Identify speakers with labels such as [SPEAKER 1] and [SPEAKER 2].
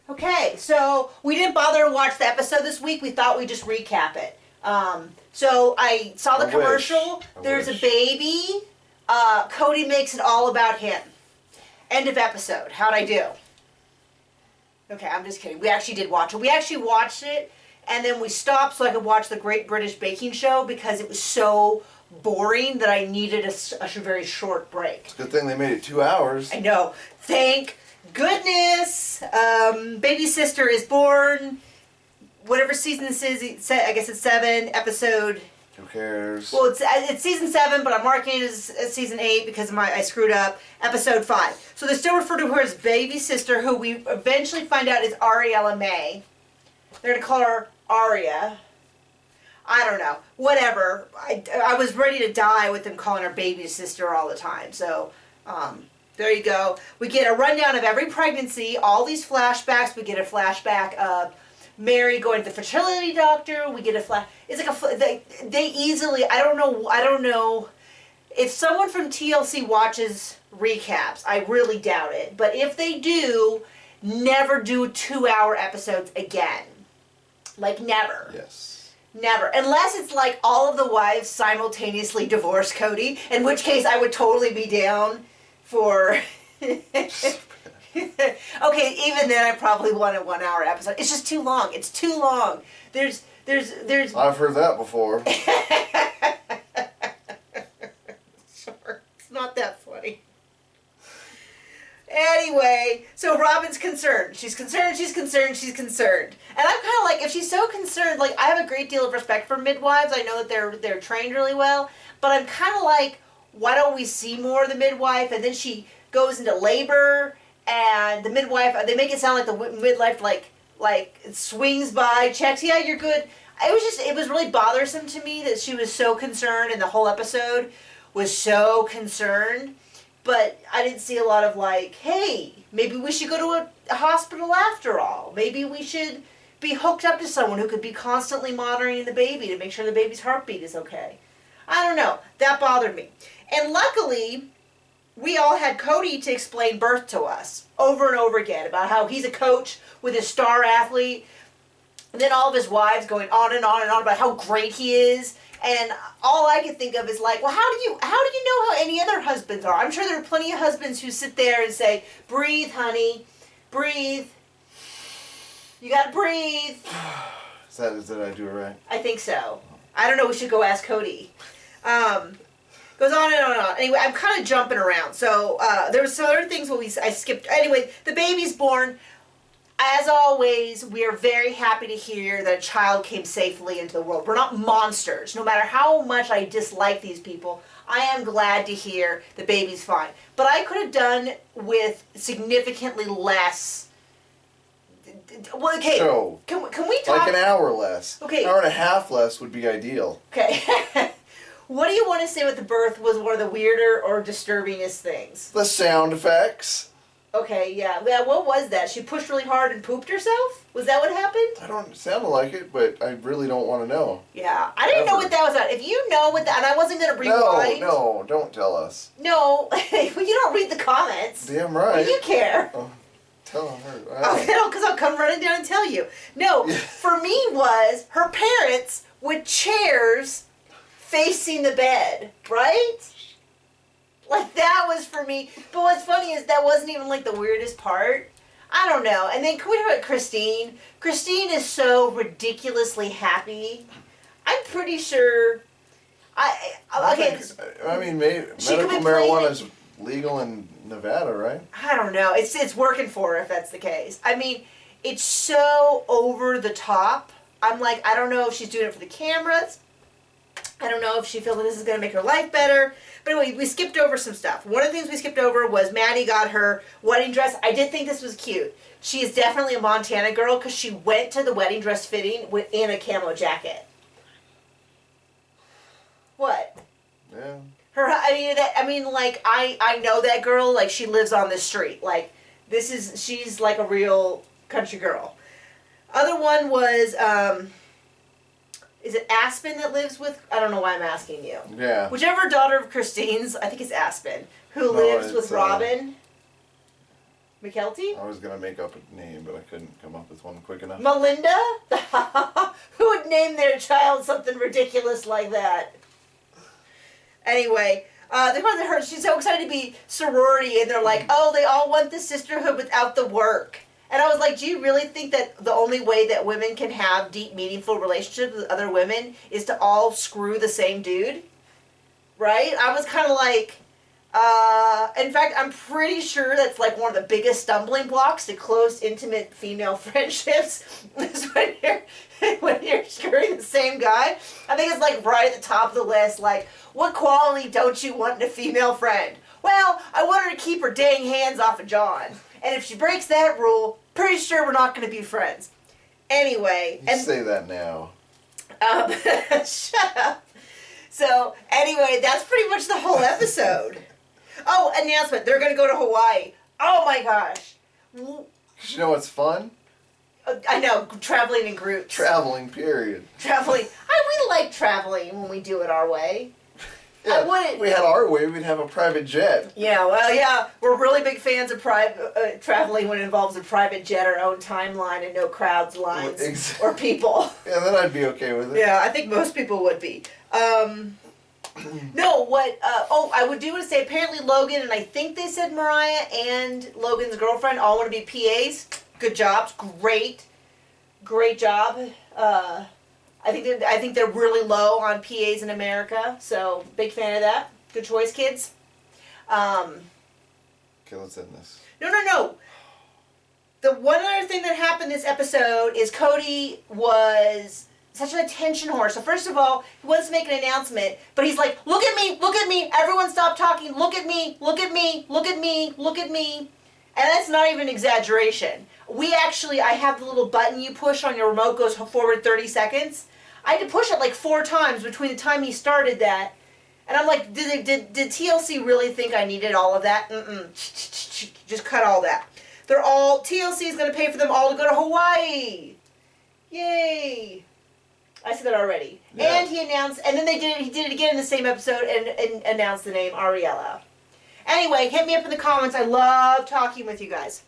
[SPEAKER 1] Okay, so we didn't bother to watch the episode this week. We thought we'd just recap it. So I saw the commercial. There's a baby. Cody makes it all about him. End of episode. How'd I do? Okay, I'm just kidding. We actually did watch it. We actually watched it, and then we stopped so I could watch the Great British Baking Show because it was so boring that I needed a very short break.
[SPEAKER 2] It's a good thing they made it 2 hours.
[SPEAKER 1] I know. Thank goodness. Baby sister is born. Whatever season this is, I guess it's 7 episode.
[SPEAKER 2] Who cares?
[SPEAKER 1] Well, it's season 7, but I'm marking it as season 8 because I screwed up. Episode 5. So they still refer to her as baby sister, who we eventually find out is Ariella May. They're gonna call her Aria. I don't know. Whatever. I was ready to die with them calling her baby sister all the time. So, there you go. We get a rundown of every pregnancy, all these flashbacks. We get a flashback of Mary going to the fertility doctor. We get a flash. It's like they easily. I don't know. If someone from TLC watches recaps, I really doubt it. But if they do, never do 2-hour episodes again. Like never.
[SPEAKER 2] Yes.
[SPEAKER 1] Never. Unless it's like all of the wives simultaneously divorce Cody, in which case I would totally be down for... Okay, even then I probably want a 1-hour episode. It's just too long. It's too long. There's...
[SPEAKER 2] I've heard that before.
[SPEAKER 1] Sure. It's not that funny. Anyway, so Robin's concerned. She's concerned. And I'm kind of like, if she's so concerned, like, I have a great deal of respect for midwives. I know that they're trained really well. But I'm kind of like, why don't we see more of the midwife? And then she goes into labor, and the midwife, they make it sound like the midwife, like swings by, checks, yeah, you're good. It was really bothersome to me that she was so concerned, and the whole episode was so concerned. But I didn't see a lot of like, hey, maybe we should go to a hospital after all. Maybe we should be hooked up to someone who could be constantly monitoring the baby to make sure the baby's heartbeat is okay. I don't know. That bothered me. And luckily, we all had Cody to explain birth to us over and over again about how he's a coach with a star athlete. And then all of his wives going on and on and on about how great he is. And all I could think of is like, well, how do you know how any other husbands are? I'm sure there are plenty of husbands who sit there and say, breathe, honey, breathe. You gotta breathe.
[SPEAKER 2] Did I do it right?
[SPEAKER 1] I think so. I don't know, we should go ask Cody. Goes on and on and on. Anyway, I'm kind of jumping around. So there were some other things I skipped. Anyway, the baby's born. As always, we are very happy to hear that a child came safely into the world. We're not monsters. No matter how much I dislike these people, I am glad to hear the baby's fine. But I could have done with significantly less. Well, okay.
[SPEAKER 2] So,
[SPEAKER 1] can we talk?
[SPEAKER 2] Like an hour less.
[SPEAKER 1] Okay.
[SPEAKER 2] An hour and a half less would be ideal.
[SPEAKER 1] Okay. What do you want to say with the birth was one of the weirder or disturbingest things?
[SPEAKER 2] The sound effects.
[SPEAKER 1] Okay, yeah. What was that? She pushed really hard and pooped herself? Was that what happened?
[SPEAKER 2] It sounded like it, but I really don't want to know.
[SPEAKER 1] Yeah. I didn't know what that was about. If you know what that, and I wasn't going to rewind.
[SPEAKER 2] No, don't tell us.
[SPEAKER 1] No, you don't read the comments.
[SPEAKER 2] Damn right.
[SPEAKER 1] Well, you care.
[SPEAKER 2] Oh, tell her.
[SPEAKER 1] Because I'll come running down and tell you. No, for me was her parents with chairs facing the bed, right? Like, that was for me. But what's funny is that wasn't even, like, the weirdest part. I don't know. And then, can we talk about Christine? Christine is so ridiculously happy. I'm pretty sure...
[SPEAKER 2] Maybe medical marijuana is legal in Nevada, right?
[SPEAKER 1] I don't know. It's working for her, if that's the case. I mean, it's so over the top. I'm like, I don't know if she's doing it for the cameras. I don't know if she feels that this is going to make her life better. But anyway, we skipped over some stuff. One of the things we skipped over was Maddie got her wedding dress. I did think this was cute. She is definitely a Montana girl because she went to the wedding dress fitting in a camo jacket. What?
[SPEAKER 2] Yeah.
[SPEAKER 1] I know that girl. Like, she lives on this street. Like, she's like a real country girl. Other one was, is it Aspen that lives with... I don't know why I'm asking you.
[SPEAKER 2] Yeah.
[SPEAKER 1] Whichever daughter of Christine's, I think it's Aspen, who lives with Robin. McKelty?
[SPEAKER 2] I was gonna make up a name, but I couldn't come up with one quick enough.
[SPEAKER 1] Melinda? Who would name their child something ridiculous like that? Anyway, she's so excited to be sorority, and they're like, oh, they all want the sisterhood without the work. And I was like, do you really think that the only way that women can have deep, meaningful relationships with other women is to all screw the same dude? Right? I was kind of like, in fact, I'm pretty sure that's like one of the biggest stumbling blocks to close, intimate female friendships is when you're screwing the same guy. I think it's like right at the top of the list, like, what quality don't you want in a female friend? Well, I want her to keep her dang hands off of John. And if she breaks that rule, pretty sure we're not going to be friends. Anyway.
[SPEAKER 2] You say that now.
[SPEAKER 1] Shut up. So, anyway, that's pretty much the whole episode. Oh, announcement. They're going to go to Hawaii. Oh, my gosh.
[SPEAKER 2] You know what's fun?
[SPEAKER 1] I know. Traveling in groups.
[SPEAKER 2] Traveling, period.
[SPEAKER 1] Traveling. We like traveling when we do it our way.
[SPEAKER 2] Yeah,
[SPEAKER 1] I wouldn't.
[SPEAKER 2] If we had our way, we'd have a private jet.
[SPEAKER 1] Yeah, well, yeah. We're really big fans of traveling when it involves a private jet, our own timeline, and no crowds, lines, or people.
[SPEAKER 2] Yeah, then I'd be okay with it.
[SPEAKER 1] Yeah, I think most people would be. No, what, I would do want to say, apparently Logan, and I think they said Mariah and Logan's girlfriend all want to be PAs. Good jobs. Great job. I think they're really low on PAs in America, so big fan of that. Good choice, kids.
[SPEAKER 2] Okay, let's end this.
[SPEAKER 1] No. The one other thing that happened this episode is Cody was such an attention whore. So first of all, he wants to make an announcement, but he's like, look at me, everyone stop talking, look at me. And that's not even exaggeration. I have the little button you push on your remote, goes forward 30 seconds. I had to push it like 4 times between the time he started that. And I'm like, did TLC really think I needed all of that? Just cut all that. TLC is going to pay for them all to go to Hawaii. Yay. I said that already. Yeah. And he announced, and then he did it again in the same episode and announced the name Ariella. Anyway, hit me up in the comments. I love talking with you guys.